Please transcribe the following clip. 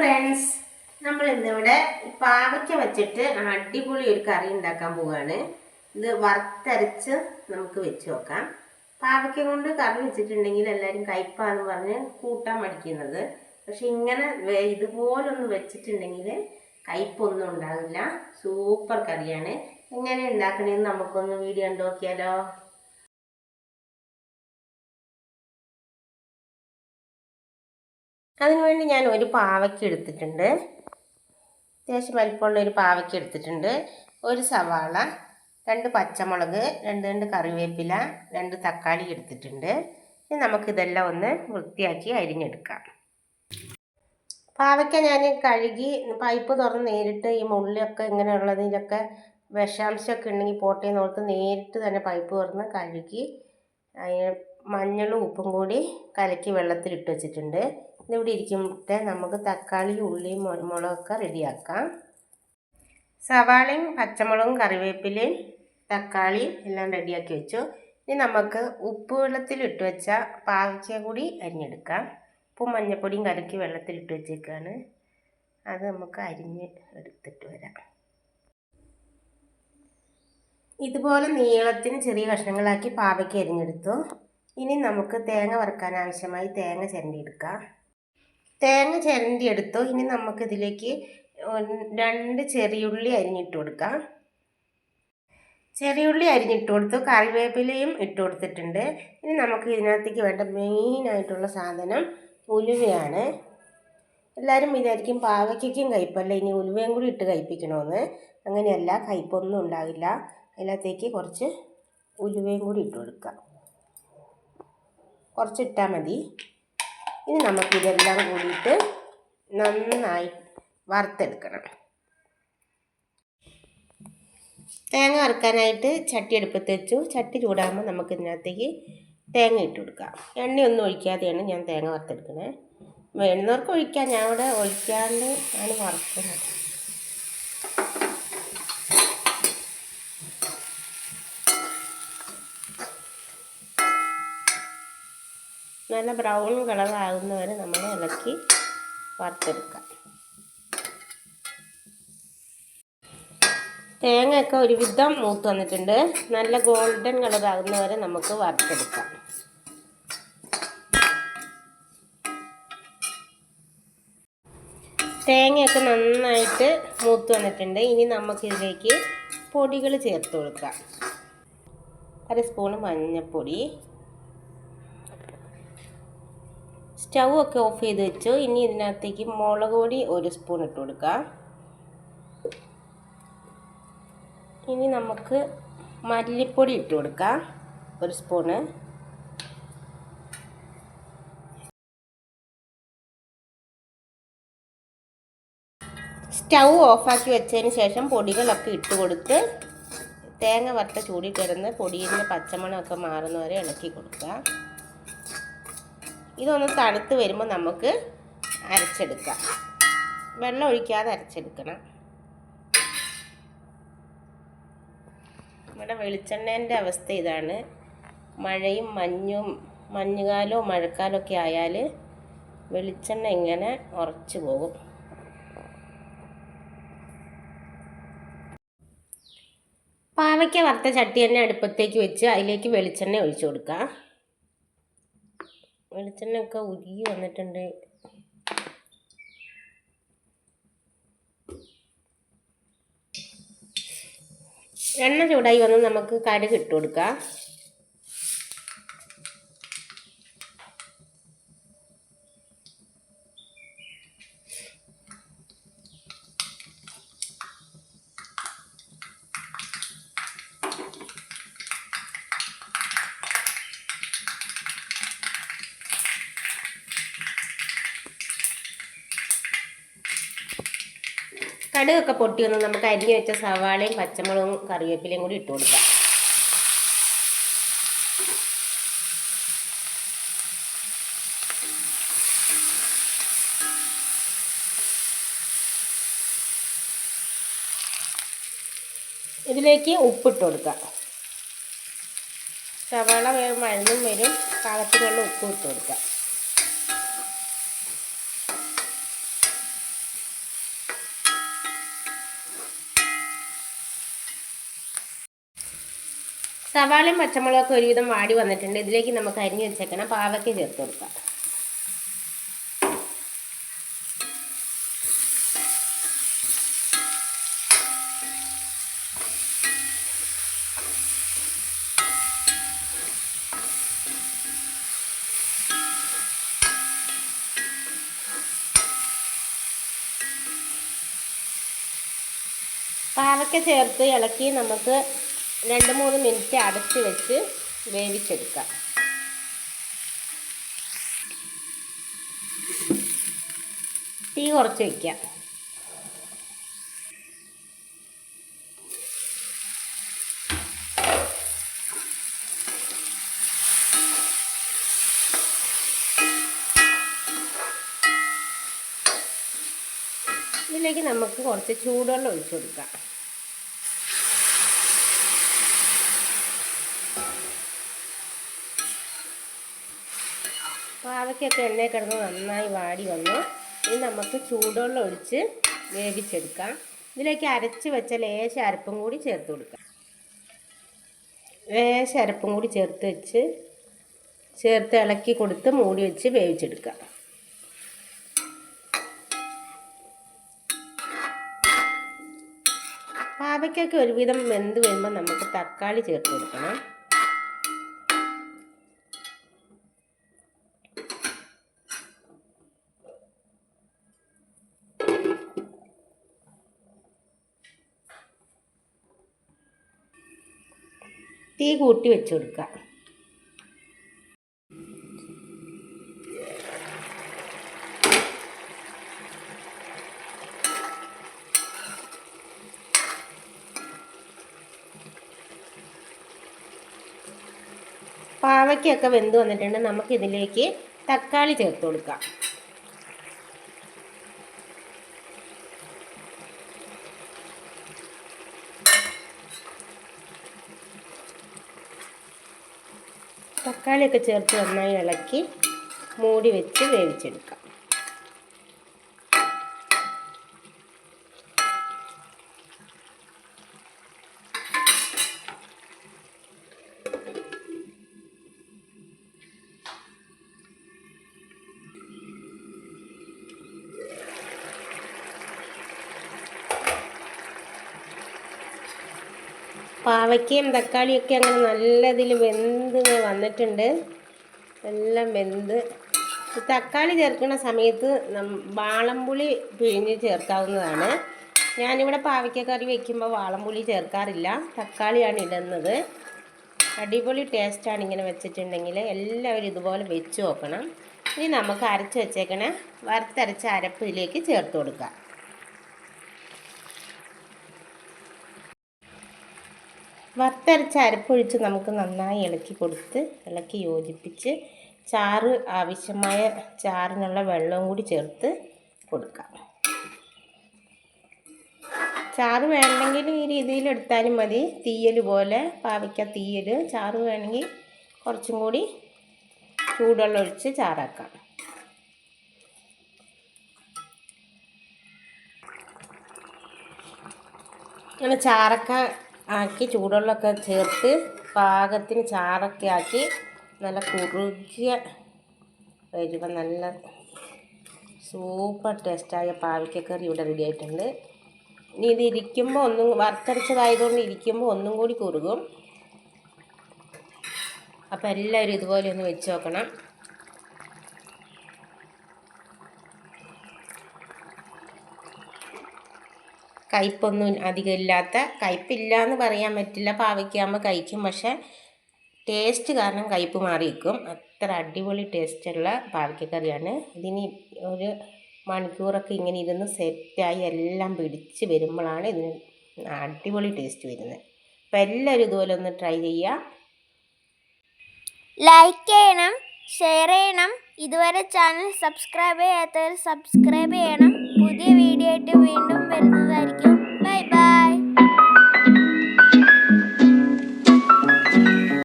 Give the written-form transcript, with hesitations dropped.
Friends, നമ്മൾ ഇന്നിവിടെ പാവയ്ക്ക വെച്ചിട്ട് അടിപൊളി ഒരു കറി ഉണ്ടാക്കാൻ പോവുകയാണ്. ഇത് വറുത്തരച്ച് നമുക്ക് വെച്ച് നോക്കാം. പാവയ്ക്ക കൊണ്ട് കറി വെച്ചിട്ടുണ്ടെങ്കിൽ എല്ലാവരും കയ്പ്പാന്ന് പറഞ്ഞ് കൂട്ടാൻ മടിക്കുന്നത്. പക്ഷെ ഇങ്ങനെ ഇതുപോലൊന്ന് വെച്ചിട്ടുണ്ടെങ്കിൽ കയ്പ്പൊന്നും ഉണ്ടാവില്ല. സൂപ്പർ കറിയാണ്. എങ്ങനെ ഉണ്ടാക്കണമെന്ന് നമുക്കൊന്ന് വീഡിയോ കണ്ടു നോക്കിയാലോ. അതിനുവേണ്ടി ഞാൻ ഒരു പാവയ്ക്ക എടുത്തിട്ടുണ്ട്. അത്യാവശ്യം വലിപ്പമുള്ള ഒരു പാവയ്ക്ക എടുത്തിട്ടുണ്ട്. ഒരു സവാള, 2 പച്ചമുളക്, 2 കറിവേപ്പില, 2 തക്കാളി എടുത്തിട്ടുണ്ട്. ഇനി നമുക്കിതെല്ലാം ഒന്ന് വൃത്തിയാക്കി അരിഞ്ഞെടുക്കാം. പാവയ്ക്ക ഞാൻ കഴുകി പൈപ്പ് തുറന്ന് നേരിട്ട് ഈ മുള്ളിലൊക്കെ ഇങ്ങനെയുള്ളതിലൊക്കെ വിഷാംശമൊക്കെ ഉണ്ടെങ്കിൽ പോട്ടേന്ന് ഓർത്ത് നേരിട്ട് തന്നെ പൈപ്പ് തുറന്ന് കഴുകി മഞ്ഞളും ഉപ്പും കൂടി കലക്കി വെള്ളത്തിലിട്ട് വെച്ചിട്ടുണ്ട്. ഇതിവിടെ ഇരിക്കുമ്പോൾ നമുക്ക് തക്കാളിയും ഉള്ളിയും മുളകൊക്കെ റെഡിയാക്കാം. സവാളയും പച്ചമുളകും കറിവേപ്പിലയും തക്കാളിയും എല്ലാം റെഡിയാക്കി വെച്ചു. ഇനി നമുക്ക് ഉപ്പ് വെള്ളത്തിലിട്ട് വെച്ച പാവയ്ക്ക കൂടി അരിഞ്ഞെടുക്കാം. ഉപ്പും മഞ്ഞൾപ്പൊടിയും കലക്കി വെള്ളത്തിലിട്ട് വെച്ചേക്കാണ്. അത് നമുക്ക് അരിഞ്ഞ് എടുത്തിട്ട് വരാം. ഇതുപോലെ നീളത്തിന് ചെറിയ കഷ്ണങ്ങളാക്കി പാവയ്ക്ക അരിഞ്ഞെടുത്തു. ഇനി നമുക്ക് തേങ്ങ വറുക്കാൻ ആവശ്യമായി തേങ്ങ ചിരണ്ടിയെടുക്കാം. തേങ്ങ ചിരണ്ടിയെടുത്തു. ഇനി നമുക്കിതിലേക്ക് 2 ചെറിയുള്ളി അരിഞ്ഞിട്ട് കൊടുക്കാം. ചെറിയുള്ളി അരിഞ്ഞിട്ട് കൊടുത്തു. കറിവേപ്പിലയും ഇട്ട് കൊടുത്തിട്ടുണ്ട്. ഇനി നമുക്ക് ഇതിനകത്തേക്ക് വേണ്ട മെയിനായിട്ടുള്ള സാധനം ഉലുവയാണ്. എല്ലാവരും വിചാരിക്കും പാവയ്ക്കും കയ്പ്പല്ല, ഇനി ഉലുവയും കൂടി ഇട്ട് കയ്പ്പിക്കണമെന്ന്. അങ്ങനെയല്ല, കയ്പ്പൊന്നും ഉണ്ടാവില്ല. അതിനകത്തേക്ക് കുറച്ച് ഉലുവയും കൂടി ഇട്ട് കൊടുക്കാം. കുറച്ചിട്ടാൽ മതി. ഇനി നമുക്കിതെല്ലാം കൂടിയിട്ട് നന്നായി വറുത്തെടുക്കണം. തേങ്ങ വറുക്കാനായിട്ട് ചട്ടി അടുപ്പത്ത് വെച്ചു. ചട്ടി ചൂടാകുമ്പോൾ നമുക്കിതിനകത്തേക്ക് തേങ്ങ ഇട്ട് കൊടുക്കാം. എണ്ണയൊന്നും ഒഴിക്കാതെയാണ് ഞാൻ തേങ്ങ വറുത്തെടുക്കുന്നത്. വേണ്ടുന്നവർക്ക് ഒഴിക്കാം, ഞാൻ ഇവിടെ ഒഴിക്കാണ്ട് ആണ് വറുക്കുന്നത്. നല്ല ബ്രൗൺ കളറാകുന്നവരെ നമ്മൾ ഇളക്കി വറുത്തെടുക്കാം. തേങ്ങയൊക്കെ ഒരുവിധം മൂത്ത് വന്നിട്ടുണ്ട്. നല്ല ഗോൾഡൻ കളറാകുന്നവരെ നമുക്ക് വറുത്തെടുക്കാം. തേങ്ങയൊക്കെ നന്നായിട്ട് മൂത്ത് വന്നിട്ടുണ്ട്. ഇനി നമുക്കിതിലേക്ക് പൊടികൾ ചേർത്ത് കൊടുക്കാം. 1 സ്പൂൺ മഞ്ഞൾപ്പൊടി. സ്റ്റൗ ഒക്കെ ഓഫ് ചെയ്ത് വെച്ചു. ഇനി ഇതിനകത്തേക്ക് മുളക് പൊടി 1 സ്പൂൺ ഇട്ട് കൊടുക്കാം. ഇനി നമുക്ക് മല്ലിപ്പൊടി ഇട്ട് കൊടുക്കാം, 1 സ്പൂണ്. സ്റ്റൗ ഓഫാക്കി വെച്ചതിന് ശേഷം പൊടികളൊക്കെ ഇട്ട് കൊടുത്ത് തേങ്ങ വറുത്ത ചൂടി കിടന്ന് പൊടിയിൻ്റെ പച്ചമണമൊക്കെ മാറുന്നവരെ ഇളക്കി കൊടുക്കുക. ഇതൊന്ന് തണുത്ത് വരുമ്പോൾ നമുക്ക് അരച്ചെടുക്കാം. വെള്ളം ഒഴിക്കാതെ അരച്ചെടുക്കണം. നമ്മുടെ വെളിച്ചെണ്ണേൻ്റെ അവസ്ഥ ഇതാണ്. മഴയും മഞ്ഞുകാലവും മഴക്കാലമൊക്കെ ആയാൽ വെളിച്ചെണ്ണ ഇങ്ങനെ ഉറച്ചു പോകും. പാവയ്ക്ക വറുത്ത ചട്ടി തന്നെ അടുപ്പത്തേക്ക് വെച്ച് അതിലേക്ക് വെളിച്ചെണ്ണ ഒഴിച്ചു കൊടുക്കാം. വെളിച്ചെണ്ണയൊക്കെ ഉരുകി വന്നിട്ടുണ്ട്. എണ്ണ ചൂടായി വന്ന് നമുക്ക് കടുക് ഇട്ട് കൊടുക്കാം. കടുകൊക്കെ പൊട്ടി വന്ന് നമുക്ക് അരിഞ്ഞ് വെച്ച സവാളയും പച്ചമുളകും കറിവേപ്പിലയും കൂടി ഇട്ട് കൊടുക്കാം. ഇതിലേക്ക് ഉപ്പിട്ട് കൊടുക്കാം. സവാള മഴന്നും വരും, പാകത്തിനുള്ള ഉപ്പ് ഇട്ട് കൊടുക്കാം. സവാളയും പച്ചമുളകൊക്കെ ഒരുവിധം വാടി വന്നിട്ടുണ്ട്. ഇതിലേക്ക് നമുക്ക് അരിഞ്ഞ് വെച്ചേക്കണം പാവയ്ക്ക ചേർത്ത് കൊടുക്കാം. പാവയ്ക്ക ചേർത്ത് ഇളക്കി നമുക്ക് 2-3 മിനിറ്റ് അടച്ച് വെച്ച് വേവിച്ചെടുക്കാം. തീ കുറച്ച് വയ്ക്കാം. ഇതിലേക്ക് നമുക്ക് കുറച്ച് ചൂടുവെള്ളം ഒഴിച്ചു കൊടുക്കാം. പാവയ്ക്കൊക്കെ എണ്ണയിൽ കിടന്ന് നന്നായി വാടി വന്നു. ഇനി നമുക്ക് ചൂടുവെള്ളം ഒഴിച്ച് വേവിച്ചെടുക്കാം. ഇതിലേക്ക് അരച്ച് വെച്ച ലേശ അരപ്പും കൂടി ചേർത്ത് കൊടുക്കാം. ലേശ അരപ്പും കൂടി ചേർത്ത് ഇളക്കി കൊടുത്ത് മൂടി വെച്ച് വേവിച്ചെടുക്കാം. പാവയ്ക്കൊക്കെ ഒരുവിധം വെന്ത് വരുമ്പോൾ നമുക്ക് തക്കാളി ചേർത്ത് കൊടുക്കണം. തീ കൂട്ടി വെച്ച് കൊടുക്കുക. പാവയ്ക്കൊക്കെ വെന്ത് വന്നിട്ടുണ്ട്. നമുക്കിതിലേക്ക് തക്കാളി ചേർത്ത് കൊടുക്കാം. തക്കാളിയൊക്കെ ചേർത്ത് നന്നായി ഇളക്കി മൂടി വെച്ച് വേവിച്ചെടുക്കാം. പാവയ്ക്കയും തക്കാളിയൊക്കെ അങ്ങനെ നല്ലതിൽ വെന്ത് വന്നിട്ടുണ്ട്. എല്ലാം വെന്ത്. തക്കാളി ചേർക്കുന്ന സമയത്ത് വാളംപുളി പിഴിഞ്ഞ് ചേർക്കാവുന്നതാണ്. ഞാനിവിടെ പാവയ്ക്ക കറി വയ്ക്കുമ്പോൾ വാളംപുളി ചേർക്കാറില്ല, തക്കാളിയാണ് ഇടുന്നത്. അടിപൊളി ടേസ്റ്റാണ് ഇങ്ങനെ വെച്ചിട്ടുണ്ടെങ്കിൽ. എല്ലാവരും ഇതുപോലെ വെച്ച് നോക്കണം. ഇനി നമുക്ക് അരച്ച് വെച്ചേക്കണ വറുത്തരച്ച അരപ്പ് ഇതിലേക്ക് ചേർത്ത് കൊടുക്കാം. വറുത്തരച്ച അരപ്പൊഴിച്ച് നമുക്ക് നന്നായി ഇളക്കി യോജിപ്പിച്ച് ആവശ്യമായ ചാറിനുള്ള വെള്ളവും കൂടി ചേർത്ത് കൊടുക്കാം. ചാറ് വേണമെങ്കിൽ ഈ രീതിയിൽ എടുത്താലും മതി. തീയൽ പോലെ പാവയ്ക്ക തീയൽ. ചാറ് വേണമെങ്കിൽ കുറച്ചും കൂടി ചൂടുവെള്ളം ഒഴിച്ച് ചാറാക്കാം. അങ്ങനെ ചാറൊക്കെ ആക്കി ചൂടുവെള്ളമൊക്കെ ചേർത്ത് പാകത്തിന് ചാറൊക്കെ ആക്കി നല്ല കുറുകിയ വരുമ്പോൾ നല്ല സൂപ്പർ ടേസ്റ്റായ പാവയ്ക്കക്കറി ഇവിടെ റെഡി ആയിട്ടുണ്ട്. ഇനി ഇത് ഇരിക്കുമ്പോൾ വറുത്തരച്ചതായതുകൊണ്ട് ഇരിക്കുമ്പോൾ ഒന്നും കൂടി കുറുകും. അപ്പോൾ എല്ലാവരും ഇതുപോലെ ഒന്ന് വെച്ച് നോക്കണം. കയ്പ്പൊന്നും അധികം ഇല്ലാത്ത, കയ്പ്പില്ല എന്ന് പറയാൻ പറ്റില്ല, പാവയ്ക്കാകുമ്പോൾ കഴിക്കും, പക്ഷേ ടേസ്റ്റ് കാരണം കയ്പ്പ് മാറിയിരിക്കും. അത്ര അടിപൊളി ടേസ്റ്റുള്ള പാവയ്ക്കക്കറിയാണ്. ഇതിന് 1 മണിക്കൂറൊക്കെ ഇങ്ങനെ ഇരുന്ന് സെറ്റായി എല്ലാം പിടിച്ച് വരുമ്പോഴാണ് ഇതിന് അടിപൊളി ടേസ്റ്റ് വരുന്നത്. അപ്പോൾ എല്ലാവരും ഇതുപോലെ ഒന്ന് ട്രൈ ചെയ്യുക. ലൈക്ക് ചെയ്യണം, ഷെയർ ചെയ്യണം. ഇതുവരെ ചാനൽ സബ്സ്ക്രൈബ് ചെയ്യാത്തവർ സബ്സ്ക്രൈബ് ചെയ്യണം. പുതിയ വീഡിയോ ആയിട്ട് വീണ്ടും വരുന്നതായിരിക്കും.